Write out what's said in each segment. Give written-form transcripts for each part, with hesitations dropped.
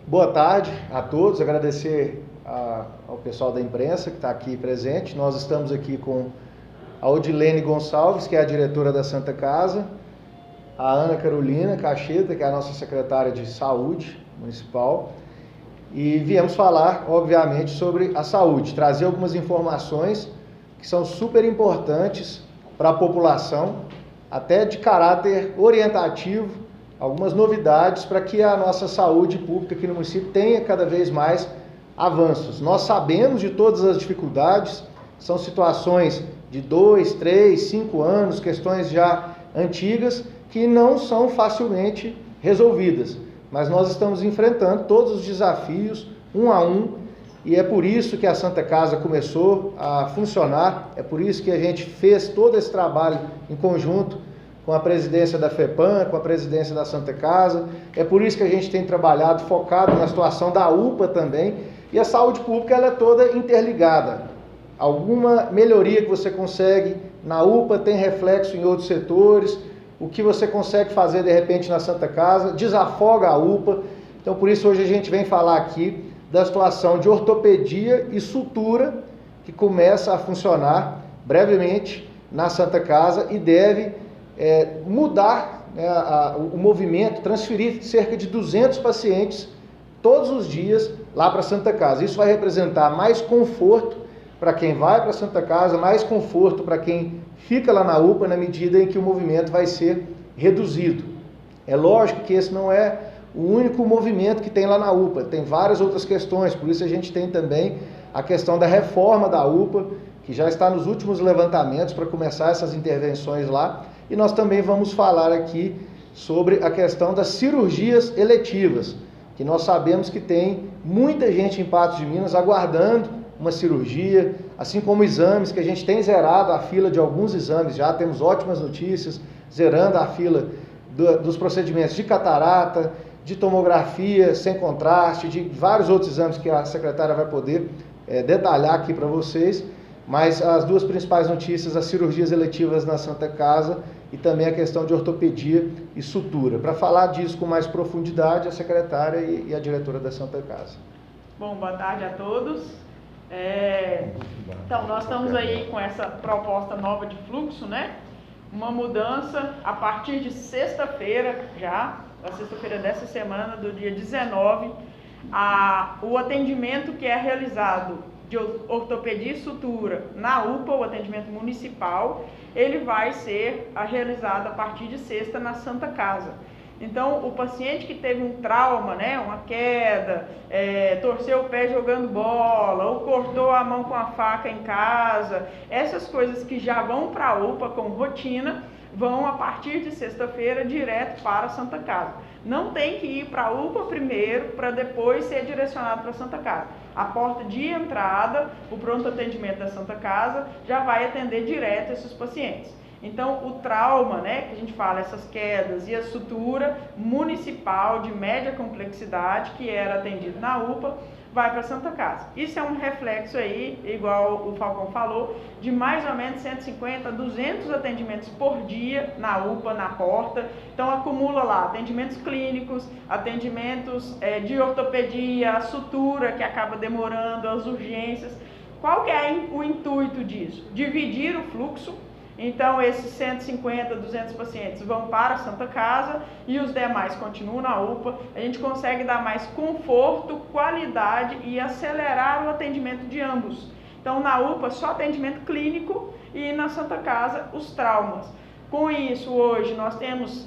Boa tarde a todos, agradecer ao pessoal da imprensa que está aqui presente. Nós estamos aqui com a Odilene Gonçalves, que é a diretora da Santa Casa, a Ana Carolina Cacheta, que é a nossa secretária de Saúde Municipal, e viemos falar, obviamente, sobre a saúde, trazer algumas informações que são super importantes para a população, até de caráter orientativo, algumas novidades para que a nossa saúde pública aqui no município tenha cada vez mais avanços. Nós sabemos de todas as dificuldades, são situações de 2, 3, 5 anos, questões já antigas que não são facilmente resolvidas, mas nós estamos enfrentando todos os desafios um a um, e é por isso que a Santa Casa começou a funcionar, é por isso que a gente fez todo esse trabalho em conjunto com a presidência da FEPAM, com a presidência da Santa Casa. É por isso que a gente tem trabalhado focado na situação da UPA também. E a saúde pública ela é toda interligada. Alguma melhoria que você consegue na UPA tem reflexo em outros setores. O que você consegue fazer de repente na Santa Casa desafoga a UPA. Então por isso hoje a gente vem falar aqui da situação de ortopedia e sutura que começa a funcionar brevemente na Santa Casa e deve mudar, né, o movimento, transferir cerca de 200 pacientes todos os dias lá para a Santa Casa. Isso vai representar mais conforto para quem vai para a Santa Casa, mais conforto para quem fica lá na UPA, na medida em que o movimento vai ser reduzido. É lógico que esse não é o único movimento que tem lá na UPA, tem várias outras questões, por isso a gente tem também a questão da reforma da UPA, que já está nos últimos levantamentos para começar essas intervenções lá. E nós também vamos falar aqui sobre a questão das cirurgias eletivas, que nós sabemos que tem muita gente em Patos de Minas aguardando uma cirurgia, assim como exames, que a gente tem zerado a fila de alguns exames já, temos ótimas notícias, zerando a fila dos procedimentos de catarata, de tomografia sem contraste, de vários outros exames que a secretária vai poder detalhar aqui para vocês. Mas as duas principais notícias, as cirurgias eletivas na Santa Casa e também a questão de ortopedia e sutura. Para falar disso com mais profundidade, a secretária e a diretora da Santa Casa. Bom, boa tarde a todos. Então, nós estamos aí com essa proposta nova de fluxo, né? Uma mudança a partir de sexta-feira, já, a sexta-feira dessa semana, do dia 19, o atendimento que é realizado de ortopedia e sutura na UPA, o atendimento municipal, ele vai ser realizado a partir de sexta na Santa Casa. Então, o paciente que teve um trauma, né, uma queda, torceu o pé jogando bola, ou cortou a mão com a faca em casa, essas coisas que já vão para a UPA com rotina, vão a partir de sexta-feira direto para a Santa Casa. Não tem que ir para a UPA primeiro, para depois ser direcionado para a Santa Casa. A porta de entrada, o pronto atendimento da Santa Casa, já vai atender direto esses pacientes. Então, o trauma, né, que a gente fala, essas quedas e a sutura municipal de média complexidade, que era atendido na UPA, vai para a Santa Casa. Isso é um reflexo aí, igual o Falcão falou, de mais ou menos 150 a 200 atendimentos por dia na UPA, na porta. Então, acumula lá atendimentos clínicos, atendimentos de ortopedia, a sutura, que acaba demorando, as urgências. Qual que é o intuito disso? Dividir o fluxo. Então, esses 150, 200 pacientes vão para a Santa Casa e os demais continuam na UPA. A gente consegue dar mais conforto, qualidade e acelerar o atendimento de ambos. Então, na UPA, só atendimento clínico e na Santa Casa, os traumas. Com isso, hoje, nós temos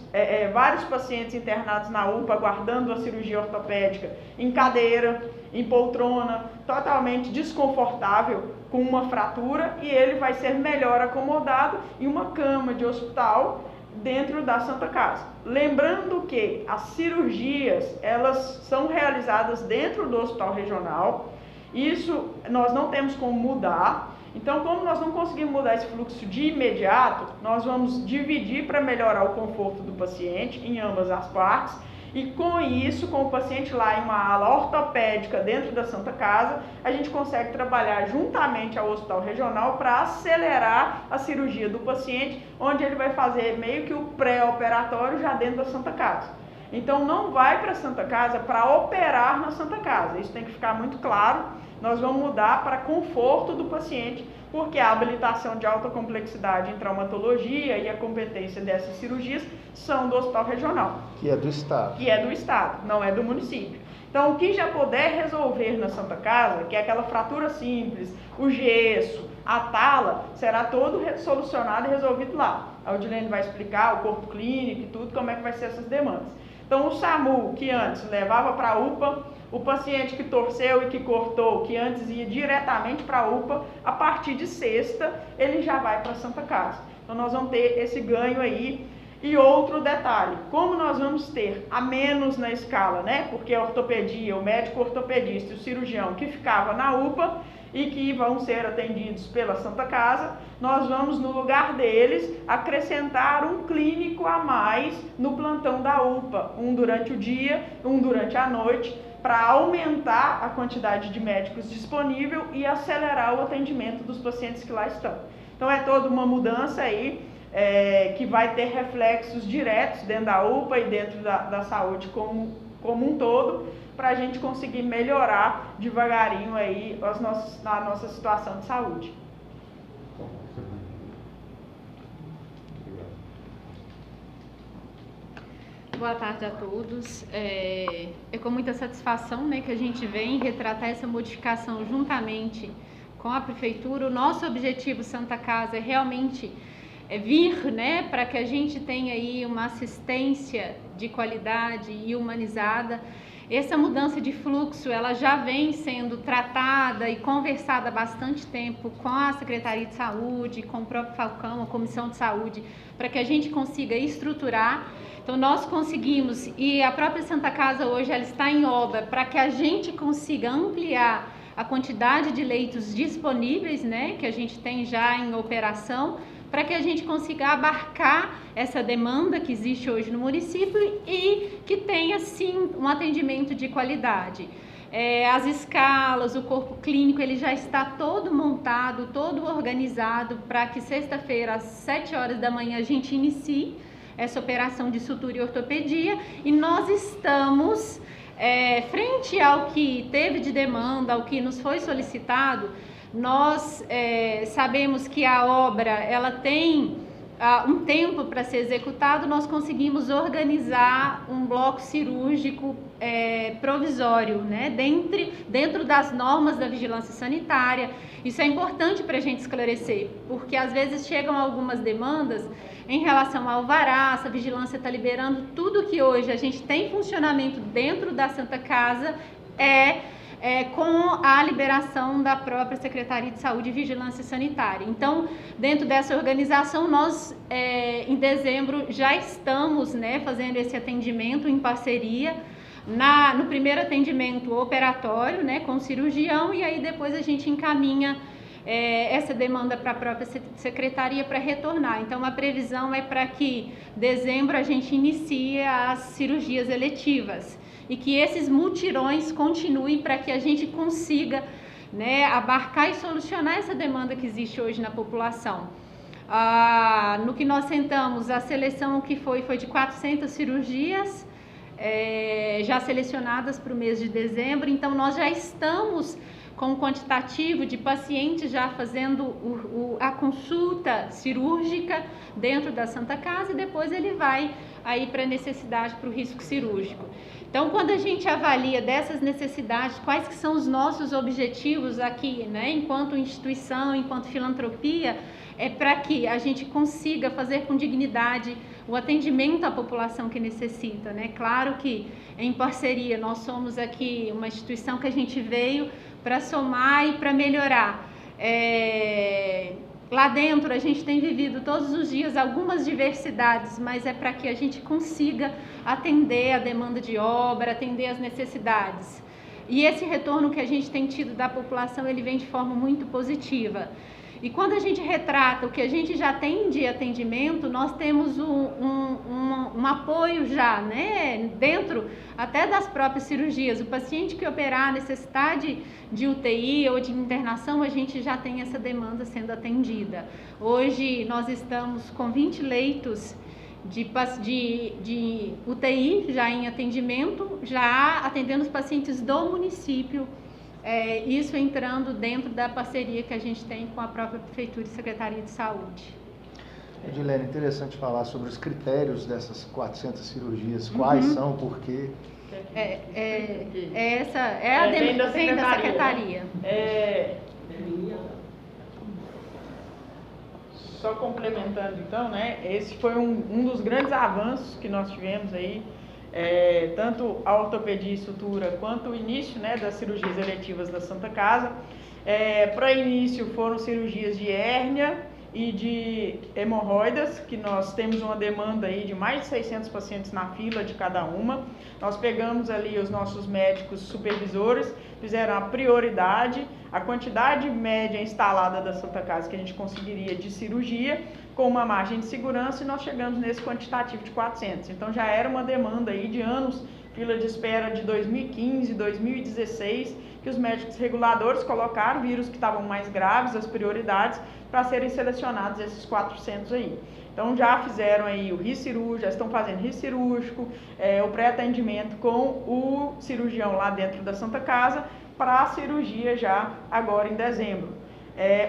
vários pacientes internados na UPA aguardando a cirurgia ortopédica em cadeira, em poltrona, totalmente desconfortável, com uma fratura, e ele vai ser melhor acomodado em uma cama de hospital dentro da Santa Casa. Lembrando que as cirurgias, elas são realizadas dentro do hospital regional, isso nós não temos como mudar. Então, como nós não conseguimos mudar esse fluxo de imediato, nós vamos dividir para melhorar o conforto do paciente em ambas as partes. E com isso, com o paciente lá em uma ala ortopédica dentro da Santa Casa, a gente consegue trabalhar juntamente ao hospital regional para acelerar a cirurgia do paciente, onde ele vai fazer meio que o pré-operatório já dentro da Santa Casa. Então não vai para a Santa Casa para operar na Santa Casa, isso tem que ficar muito claro. Nós vamos mudar para conforto do paciente, porque a habilitação de alta complexidade em traumatologia e a competência dessas cirurgias são do Hospital Regional. Que é do Estado. Que é do Estado, não é do município. Então, o que já puder resolver na Santa Casa, que é aquela fratura simples, o gesso, a tala, será todo solucionado e resolvido lá. A Odilene vai explicar o corpo clínico e tudo, como é que vai ser essas demandas. Então, o SAMU, que antes levava para a UPA, o paciente que torceu e que cortou, que antes ia diretamente para a UPA, a partir de sexta, ele já vai para a Santa Casa. Então, nós vamos ter esse ganho aí. E outro detalhe, como nós vamos ter a menos na escala, né? Porque a ortopedia, o médico ortopedista e o cirurgião que ficava na UPA e que vão ser atendidos pela Santa Casa, nós vamos, no lugar deles, acrescentar um clínico a mais no plantão da UPA, um durante o dia, um durante a noite, para aumentar a quantidade de médicos disponível e acelerar o atendimento dos pacientes que lá estão. Então é toda uma mudança aí, que vai ter reflexos diretos dentro da UPA e dentro da saúde como um todo, para a gente conseguir melhorar devagarinho aí a nossa situação de saúde. Boa tarde a todos. É com muita satisfação, né, que a gente vem retratar essa modificação juntamente com a Prefeitura. O nosso objetivo Santa Casa é realmente vir, né, para que a gente tenha aí uma assistência de qualidade e humanizada. Essa mudança de fluxo, ela já vem sendo tratada e conversada há bastante tempo com a Secretaria de Saúde, com o próprio Falcão, a Comissão de Saúde, para que a gente consiga estruturar. Então nós conseguimos, e a própria Santa Casa hoje ela está em obra para que a gente consiga ampliar a quantidade de leitos disponíveis, né, que a gente tem já em operação, para que a gente consiga abarcar essa demanda que existe hoje no município e que tenha, sim, um atendimento de qualidade. As escalas, o corpo clínico, ele já está todo montado, todo organizado para que sexta-feira, às 7 horas da manhã, a gente inicie essa operação de sutura e ortopedia, e nós estamos, frente ao que teve de demanda, ao que nos foi solicitado, nós sabemos que a obra ela tem um tempo para ser executado. Nós conseguimos organizar um bloco cirúrgico provisório, né, dentro das normas da vigilância sanitária. Isso é importante para a gente esclarecer, porque às vezes chegam algumas demandas em relação ao alvará, a vigilância está liberando tudo que hoje a gente tem funcionamento dentro da Santa Casa com a liberação da própria Secretaria de Saúde e Vigilância Sanitária. Então, dentro dessa organização, nós, em dezembro, já estamos, né, fazendo esse atendimento em parceria, no primeiro atendimento operatório, né, com o cirurgião, e aí depois a gente encaminha essa demanda para a própria secretaria para retornar. Então, a previsão é para que dezembro a gente inicie as cirurgias eletivas e que esses mutirões continuem para que a gente consiga, né, abarcar e solucionar essa demanda que existe hoje na população. No que nós sentamos, a seleção que foi de 400 cirurgias já selecionadas para o mês de dezembro. Então, nós já estamos com um quantitativo de pacientes já fazendo a consulta cirúrgica dentro da Santa Casa, e depois ele vai aí para a necessidade, para o risco cirúrgico. Então, quando a gente avalia dessas necessidades, quais que são os nossos objetivos aqui, né, enquanto instituição, enquanto filantropia, é para que a gente consiga fazer com dignidade o atendimento à população que necessita, né? Claro que em parceria, nós somos aqui uma instituição que a gente veio para somar e para melhorar. Lá dentro a gente tem vivido todos os dias algumas diversidades, mas é para que a gente consiga atender a demanda de obra, atender as necessidades. E esse retorno que a gente tem tido da população, ele vem de forma muito positiva. E quando a gente retrata o que a gente já tem de atendimento, nós temos um apoio já, né, dentro até das próprias cirurgias. O paciente que operar a necessidade de UTI ou de internação, a gente já tem essa demanda sendo atendida. Hoje nós estamos com 20 leitos de UTI já em atendimento, já atendendo os pacientes do município, isso entrando dentro da parceria que a gente tem com a própria Prefeitura e Secretaria de Saúde. Edilene, interessante falar sobre os critérios dessas 400 cirurgias, quais são, por quê? Essa é a demanda da Secretaria. Só complementando então, né, esse foi um dos grandes avanços que nós tivemos aí, tanto a ortopedia e sutura quanto o início, né, das cirurgias eletivas da Santa Casa. Para início foram cirurgias de hérnia e de hemorroidas, que nós temos uma demanda aí de mais de 600 pacientes na fila de cada uma. Nós pegamos ali os nossos médicos supervisores, fizeram a prioridade, a quantidade média instalada da Santa Casa que a gente conseguiria de cirurgia, com uma margem de segurança, e nós chegamos nesse quantitativo de 400. Então já era uma demanda aí de anos, fila de espera de 2015, 2016, que os médicos reguladores colocaram, viram os que estavam mais graves, as prioridades, para serem selecionados esses 400 aí. Então já fizeram aí o RI cirúrgico, já estão fazendo RI cirúrgico, o pré-atendimento com o cirurgião lá dentro da Santa Casa, para a cirurgia já agora em dezembro.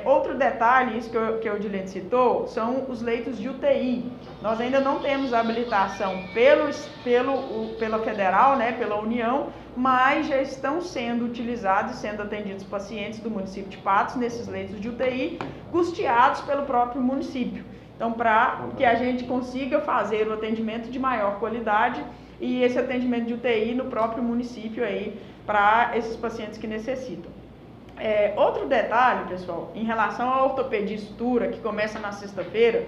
Outro detalhe, isso que o Edilene citou, são os leitos de UTI. Nós ainda não temos habilitação pela federal, né, pela União, mas já estão sendo utilizados e sendo atendidos pacientes do município de Patos nesses leitos de UTI, custeados pelo próprio município. Então, para que a gente consiga fazer o atendimento de maior qualidade e esse atendimento de UTI no próprio município aí, para esses pacientes que necessitam. Outro detalhe, pessoal, em relação à ortopedia e sutura, que começa na sexta-feira,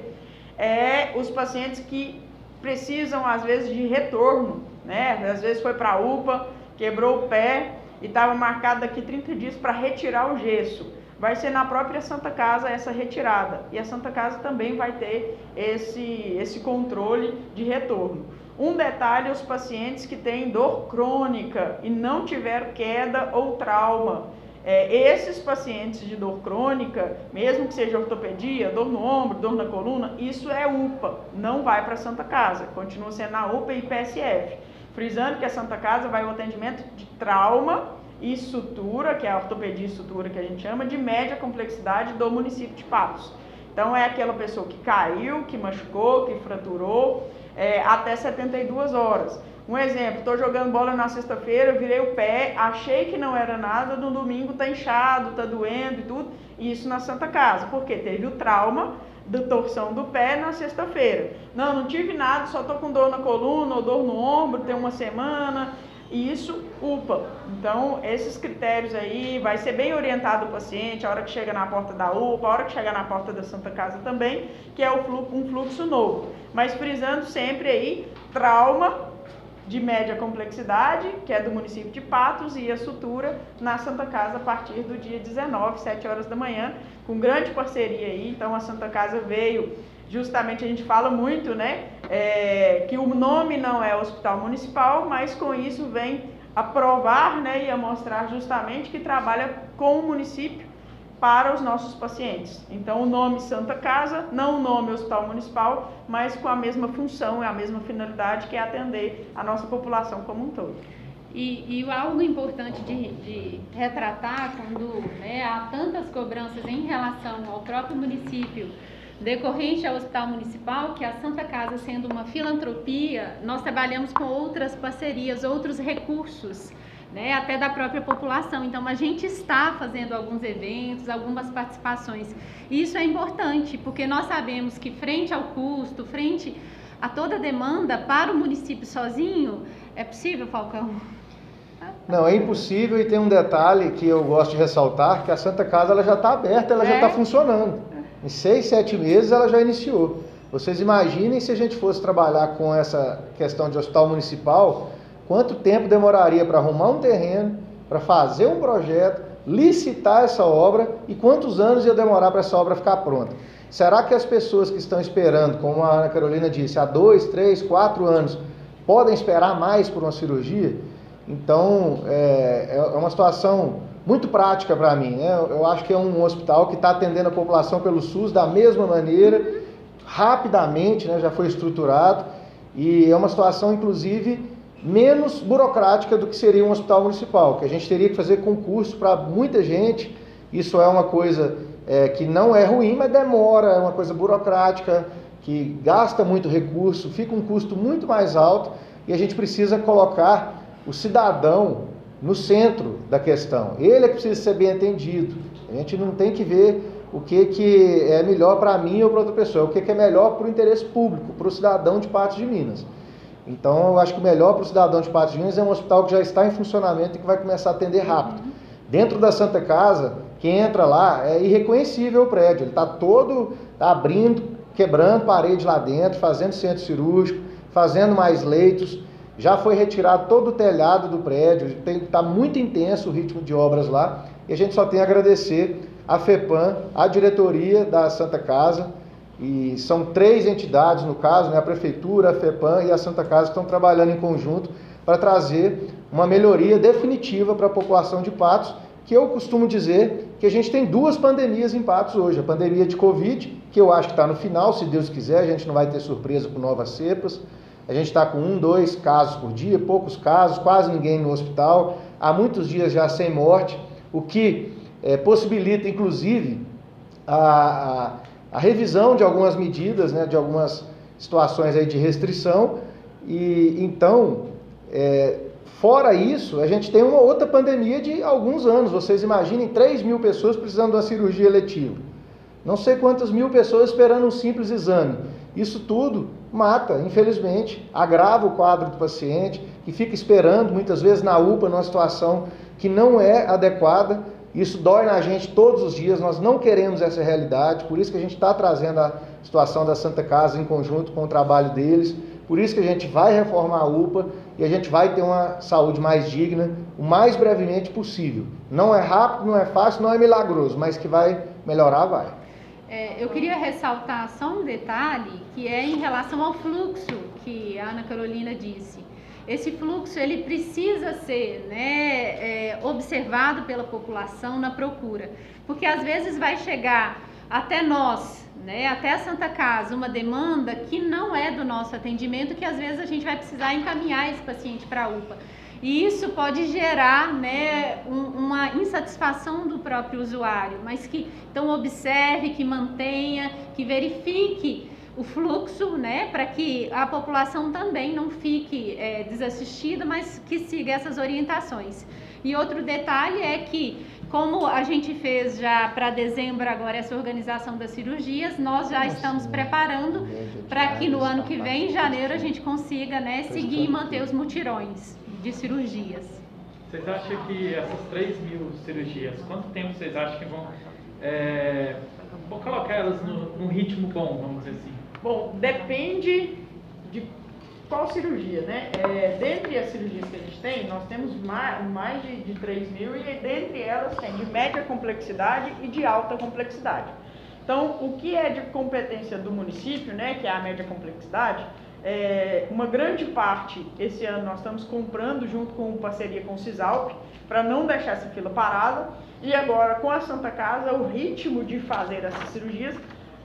os pacientes que precisam, às vezes, de retorno, né? Às vezes foi para a UPA, quebrou o pé e estava marcado daqui 30 dias para retirar o gesso. Vai ser na própria Santa Casa essa retirada. E a Santa Casa também vai ter esse controle de retorno. Um detalhe, os pacientes que têm dor crônica e não tiveram queda ou trauma. Esses pacientes de dor crônica, mesmo que seja ortopedia, dor no ombro, dor na coluna, isso é UPA, não vai para a Santa Casa, continua sendo na UPA e PSF. Frisando que a Santa Casa vai ao atendimento de trauma e sutura, que é a ortopedia e sutura que a gente chama, de média complexidade do município de Patos. Então é aquela pessoa que caiu, que machucou, que fraturou, até 72 horas. Um exemplo, estou jogando bola na sexta-feira, virei o pé, achei que não era nada, no domingo está inchado, está doendo e tudo, e isso na Santa Casa, porque teve o trauma da torção do pé na sexta-feira. Não tive nada, só estou com dor na coluna ou dor no ombro, tem uma semana, e isso, UPA. Então, esses critérios aí, vai ser bem orientado o paciente, a hora que chega na porta da UPA, a hora que chegar na porta da Santa Casa também, que é um fluxo novo. Mas frisando sempre aí, trauma de média complexidade, que é do município de Patos, e a sutura na Santa Casa a partir do dia 19, 7 horas da manhã, com grande parceria aí. Então a Santa Casa veio, justamente a gente fala muito, né, que o nome não é Hospital Municipal, mas com isso vem a provar, né, e a mostrar justamente que trabalha com o município para os nossos pacientes. Então o nome Santa Casa, não o nome Hospital Municipal, mas com a mesma função e a mesma finalidade, que é atender a nossa população como um todo. E algo importante de retratar, quando há tantas cobranças em relação ao próprio município, decorrente ao Hospital Municipal, que a Santa Casa, sendo uma filantropia, nós trabalhamos com outras parcerias, outros recursos, até da própria população. Então a gente está fazendo alguns eventos, algumas participações. E isso é importante, porque nós sabemos que frente ao custo, frente a toda a demanda para o município sozinho, é possível, Falcão? Não, é impossível, e tem um detalhe que eu gosto de ressaltar, que a Santa Casa ela já está aberta, ela já está funcionando. Em 6, 7 meses ela já iniciou. Vocês imaginem se a gente fosse trabalhar com essa questão de hospital municipal, quanto tempo demoraria para arrumar um terreno, para fazer um projeto, licitar essa obra, e quantos anos ia demorar para essa obra ficar pronta. Será que as pessoas que estão esperando, como a Ana Carolina disse, há 2, 3, 4 anos, podem esperar mais por uma cirurgia? Então, é uma situação muito prática para mim, né? Eu acho que é um hospital que está atendendo a população pelo SUS da mesma maneira rapidamente, né, já foi estruturado, e é uma situação, inclusive, menos burocrática do que seria um hospital municipal, que a gente teria que fazer concurso para muita gente. Isso é uma coisa que não é ruim, mas demora, é uma coisa burocrática, que gasta muito recurso, fica um custo muito mais alto, e a gente precisa colocar o cidadão no centro da questão. Ele é que precisa ser bem atendido. A gente não tem que ver o que é melhor para mim ou para outra pessoa, o que é melhor para o interesse público, para o cidadão de Patos de Minas. Então, eu acho que o melhor para o cidadão de Patos de Minas é um hospital que já está em funcionamento e que vai começar a atender rápido. Dentro da Santa Casa, quem entra lá, é irreconhecível o prédio. Ele está todo abrindo, quebrando parede lá dentro, fazendo centro cirúrgico, fazendo mais leitos. Já foi retirado todo o telhado do prédio, está muito intenso o ritmo de obras lá. E a gente só tem a agradecer a FEPAM, a diretoria da Santa Casa, e são 3 entidades no caso, né, a Prefeitura, a FEPAM e a Santa Casa, que estão trabalhando em conjunto para trazer uma melhoria definitiva para a população de Patos, que eu costumo dizer que a gente tem 2 pandemias em Patos hoje. A pandemia de Covid, que eu acho que está no final, se Deus quiser, a gente não vai ter surpresa com novas cepas. A gente está com 1, 2 casos por dia, poucos casos, quase ninguém no hospital, há muitos dias já sem morte, o que possibilita, inclusive, a revisão de algumas medidas, né, de algumas situações aí de restrição. E então, fora isso, a gente tem uma outra pandemia de alguns anos. Vocês imaginem 3.000 pessoas precisando de uma cirurgia eletiva. Não sei quantas mil pessoas esperando um simples exame. Isso tudo mata, infelizmente, agrava o quadro do paciente, que fica esperando, muitas vezes na UPA, numa situação que não é adequada. Isso dói na gente todos os dias, nós não queremos essa realidade, por isso que a gente está trazendo a situação da Santa Casa em conjunto com o trabalho deles, por isso que a gente vai reformar a UPA e a gente vai ter uma saúde mais digna, o mais brevemente possível. Não é rápido, não é fácil, não é milagroso, mas que vai melhorar, vai. Eu queria ressaltar só um detalhe, que é em relação ao fluxo que a Ana Carolina disse. Esse fluxo ele precisa ser, né, observado pela população na procura, porque às vezes vai chegar até nós, né, até a Santa Casa, uma demanda que não é do nosso atendimento, que às vezes a gente vai precisar encaminhar esse paciente para a UPA. E isso pode gerar, né, uma insatisfação do próprio usuário, mas que então observe, que mantenha, que verifique o fluxo, né, para que a população também não fique desassistida, mas que siga essas orientações. E outro detalhe é que, como a gente fez já para dezembro agora essa organização das cirurgias, nós já estamos preparando para que no ano que vem, em janeiro, a gente consiga, né, seguir e manter os mutirões de cirurgias. Vocês acham que essas 3.000 cirurgias, quanto tempo vocês acham que vão colocar elas num ritmo bom, vamos dizer assim? Bom, depende de qual cirurgia, né? Dentre as cirurgias que a gente tem, nós temos mais de 3.000 e dentre elas tem de média complexidade e de alta complexidade. Então, o que é de competência do município, né, que é a média complexidade, uma grande parte, esse ano nós estamos comprando junto com parceria com o Cisalp, para não deixar essa fila parada, e agora com a Santa Casa, o ritmo de fazer essas cirurgias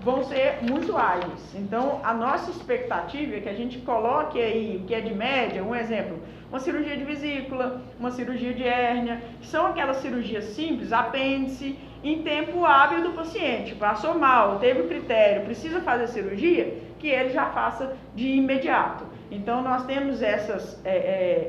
vão ser muito ágeis. Então, a nossa expectativa é que a gente coloque aí o que é de média, um exemplo, uma cirurgia de vesícula, uma cirurgia de hérnia, que são aquelas cirurgias simples, apêndice, em tempo hábil do paciente. Passou mal, teve o critério, precisa fazer cirurgia, que ele já faça de imediato. Então, nós temos essas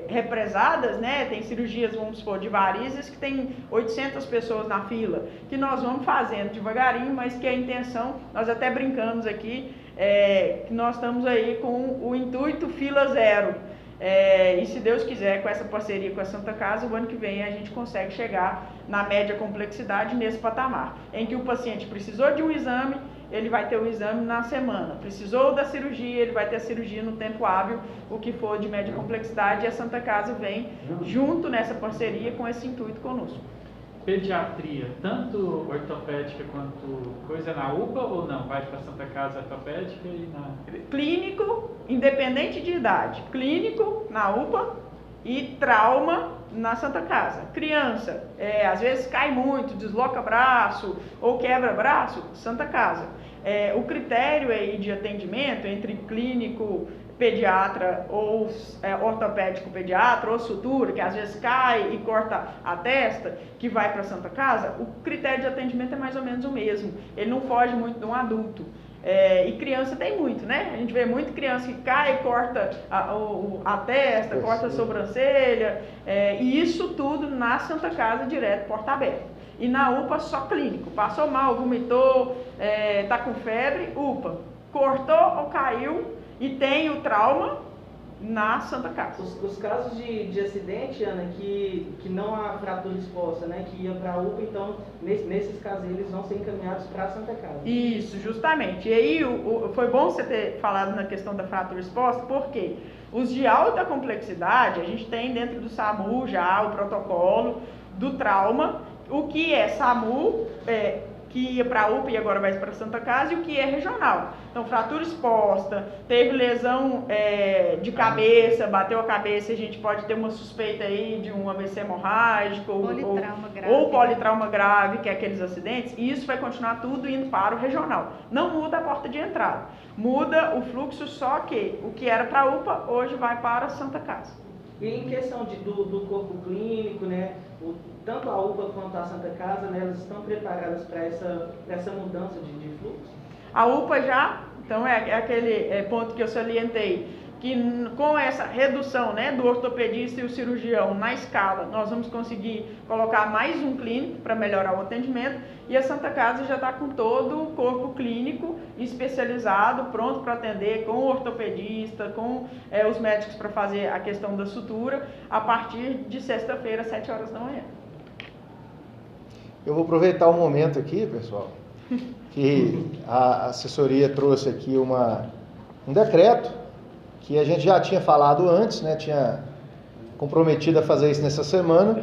represadas, né? Tem cirurgias, vamos supor, de varizes, que tem 800 pessoas na fila, que nós vamos fazendo devagarinho, mas que a intenção, nós até brincamos aqui, que nós estamos aí com o intuito fila zero. E se Deus quiser, com essa parceria com a Santa Casa, o ano que vem a gente consegue chegar na média complexidade nesse patamar, em que o paciente precisou de um exame, ele vai ter o exame na semana. Precisou da cirurgia, ele vai ter a cirurgia no tempo hábil, o que for de média complexidade, e a Santa Casa vem junto nessa parceria com esse intuito conosco. Pediatria, tanto ortopédica quanto coisa na UPA ou não? Vai para a Santa Casa ortopédica e na... Clínico, independente de idade. Clínico na UPA e trauma na Santa Casa. Criança, às vezes cai muito, desloca braço ou quebra braço, Santa Casa. o critério aí de atendimento entre clínico, pediatra ou ortopédico pediatra ou sutura, que às vezes cai e corta a testa, que vai para a Santa Casa, o critério de atendimento é mais ou menos o mesmo. Ele não foge muito de um adulto. E criança tem muito, né? A gente vê muito criança que cai e corta a testa, corta a sobrancelha, e isso tudo na Santa Casa direto, porta aberta. E na UPA só clínico, passou mal, vomitou, tá com febre, UPA, cortou ou caiu e tem o trauma na Santa Casa. Os casos de acidente, Ana, que não há fratura exposta, né, que ia para a UPA, então nesses casos eles vão ser encaminhados para a Santa Casa. Isso, justamente. E aí foi bom você ter falado na questão da fratura exposta, porque os de alta complexidade, a gente tem dentro do SAMU já o protocolo do trauma, o que é SAMU, que ia para a UPA e agora vai para a Santa Casa, e o que é regional. Então, fratura exposta, teve lesão de cabeça, bateu a cabeça, a gente pode ter uma suspeita aí de um AVC hemorrágico ou politrauma grave, que é aqueles acidentes, e isso vai continuar tudo indo para o regional. Não muda a porta de entrada, muda o fluxo, só que o que era para a UPA, hoje vai para a Santa Casa. E em questão do corpo clínico, né, tanto a UPA quanto a Santa Casa, né, elas estão preparadas para essa mudança de fluxo? A UPA já, então é aquele ponto que eu salientei, que com essa redução, né, do ortopedista e o cirurgião na escala, nós vamos conseguir colocar mais um clínico para melhorar o atendimento, e a Santa Casa já está com todo o corpo clínico especializado, pronto para atender, com o ortopedista, com os médicos para fazer a questão da sutura, a partir de sexta-feira, às 7 horas da manhã. Eu vou aproveitar um momento aqui, pessoal, que a assessoria trouxe aqui um decreto, que a gente já tinha falado antes, né, tinha comprometido a fazer isso nessa semana,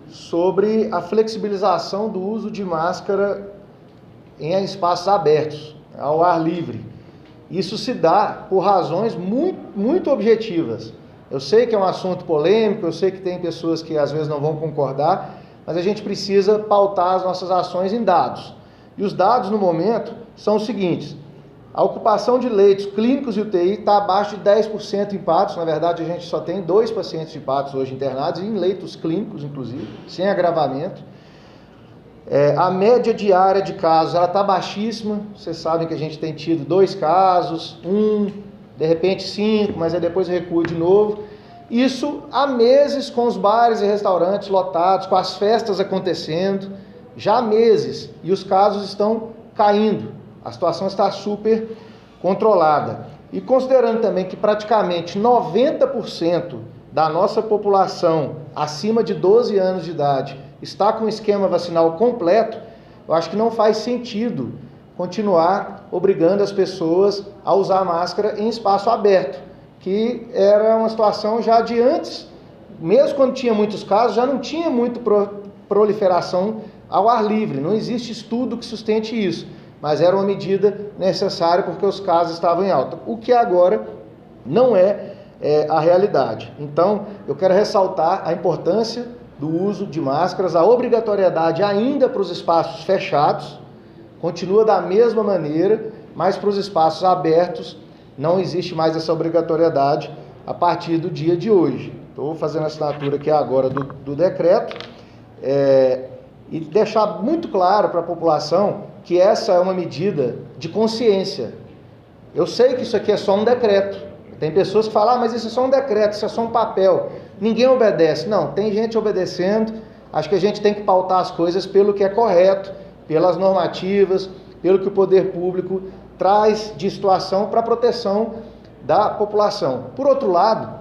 sobre a flexibilização do uso de máscara em espaços abertos, ao ar livre. Isso se dá por razões muito, muito objetivas. Eu sei que é um assunto polêmico, eu sei que tem pessoas que às vezes não vão concordar, mas a gente precisa pautar as nossas ações em dados. E os dados no momento são os seguintes: a ocupação de leitos clínicos e UTI está abaixo de 10% em Patos. Na verdade, a gente só tem 2 pacientes de Patos hoje internados, em leitos clínicos, inclusive, sem agravamento. A média diária de casos está baixíssima. Vocês sabem que a gente tem tido 2 casos, de repente 5, mas aí depois recua de novo. Isso há meses, com os bares e restaurantes lotados, com as festas acontecendo, já há meses, e os casos estão caindo. A situação está super controlada. E considerando também que praticamente 90% da nossa população acima de 12 anos de idade está com o esquema vacinal completo, eu acho que não faz sentido continuar obrigando as pessoas a usar máscara em espaço aberto, que era uma situação já de antes, mesmo quando tinha muitos casos, já não tinha muito proliferação ao ar livre, não existe estudo que sustente isso, mas era uma medida necessária porque os casos estavam em alta, o que agora não é a realidade. Então, eu quero ressaltar a importância do uso de máscaras, a obrigatoriedade ainda para os espaços fechados, continua da mesma maneira, mas para os espaços abertos não existe mais essa obrigatoriedade a partir do dia de hoje. Estou fazendo a assinatura aqui agora do decreto e deixar muito claro para a população que essa é uma medida de consciência. Eu sei que isso aqui é só um decreto. Tem pessoas que falam, mas isso é só um decreto, isso é só um papel. Ninguém obedece. Não, tem gente obedecendo. Acho que a gente tem que pautar as coisas pelo que é correto, pelas normativas, pelo que o poder público traz de situação para a proteção da população. Por outro lado,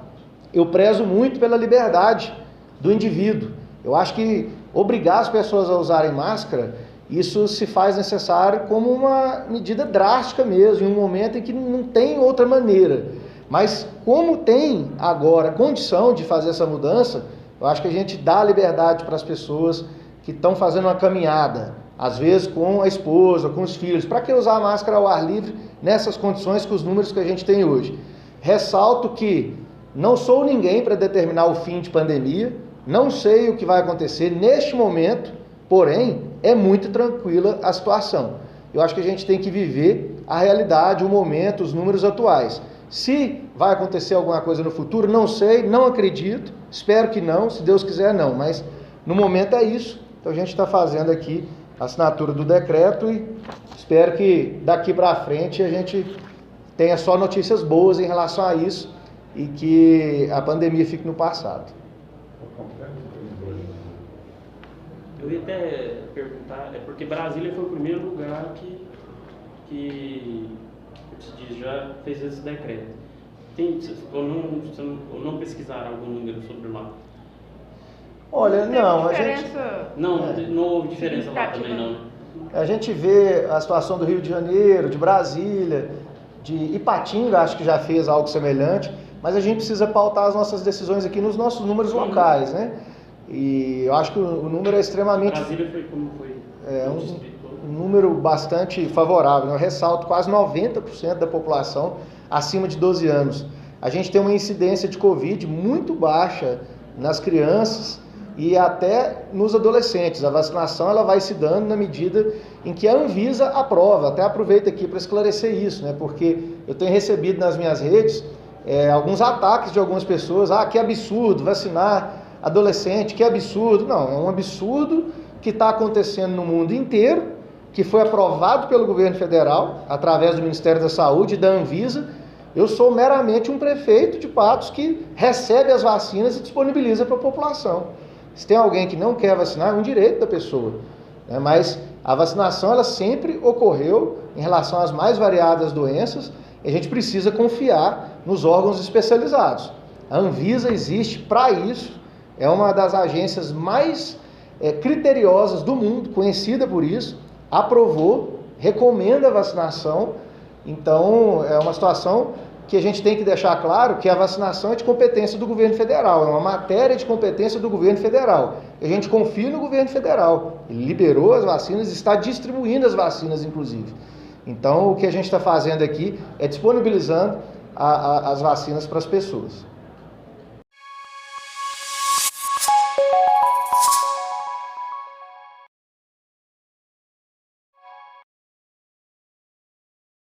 eu prezo muito pela liberdade do indivíduo. Eu acho que obrigar as pessoas a usarem máscara, isso se faz necessário como uma medida drástica mesmo, em um momento em que não tem outra maneira. Mas como tem agora condição de fazer essa mudança, eu acho que a gente dá liberdade para as pessoas que estão fazendo uma caminhada, às vezes com a esposa, com os filhos. Para que usar a máscara ao ar livre nessas condições, com os números que a gente tem hoje? Ressalto que não sou ninguém para determinar o fim de pandemia, não sei o que vai acontecer neste momento, porém, é muito tranquila a situação. Eu acho que a gente tem que viver a realidade, o momento, os números atuais. Se vai acontecer alguma coisa no futuro, não sei, não acredito, espero que não, se Deus quiser não, mas no momento é isso. Então a gente está fazendo aqui a assinatura do decreto e espero que daqui para frente a gente tenha só notícias boas em relação a isso e que a pandemia fique no passado. Eu ia até perguntar, porque Brasília foi o primeiro lugar que já fez esse decreto. Ou não pesquisaram algum número sobre lá? Olha, não, a diferença... gente... Não houve diferença lá também, não, né? A gente vê a situação do Rio de Janeiro, de Brasília, de Ipatinga, acho que já fez algo semelhante, mas a gente precisa pautar as nossas decisões aqui nos nossos números locais, né? E eu acho que o número é extremamente... Brasília foi como foi? Um número bastante favorável. Eu ressalto quase 90% da população acima de 12 anos. A gente tem uma incidência de Covid muito baixa nas crianças e até nos adolescentes. A vacinação ela vai se dando na medida em que a Anvisa aprova. Até aproveito aqui para esclarecer isso, né? Porque eu tenho recebido nas minhas redes alguns ataques de algumas pessoas. Ah, que absurdo vacinar adolescente, que absurdo. Não, é um absurdo que está acontecendo no mundo inteiro, que foi aprovado pelo governo federal, através do Ministério da Saúde e da Anvisa. Eu sou meramente um prefeito de Patos que recebe as vacinas e disponibiliza para a população. Se tem alguém que não quer vacinar, é um direito da pessoa, né? Mas a vacinação ela sempre ocorreu em relação às mais variadas doenças e a gente precisa confiar nos órgãos especializados. A Anvisa existe para isso, é uma das agências mais criteriosas do mundo, conhecida por isso, aprovou, recomenda a vacinação. Então, é uma situação que a gente tem que deixar claro que a vacinação é de competência do governo federal, é uma matéria de competência do governo federal. A gente confia no governo federal, ele liberou as vacinas, está distribuindo as vacinas, inclusive. Então, o que a gente está fazendo aqui é disponibilizando as vacinas para as pessoas.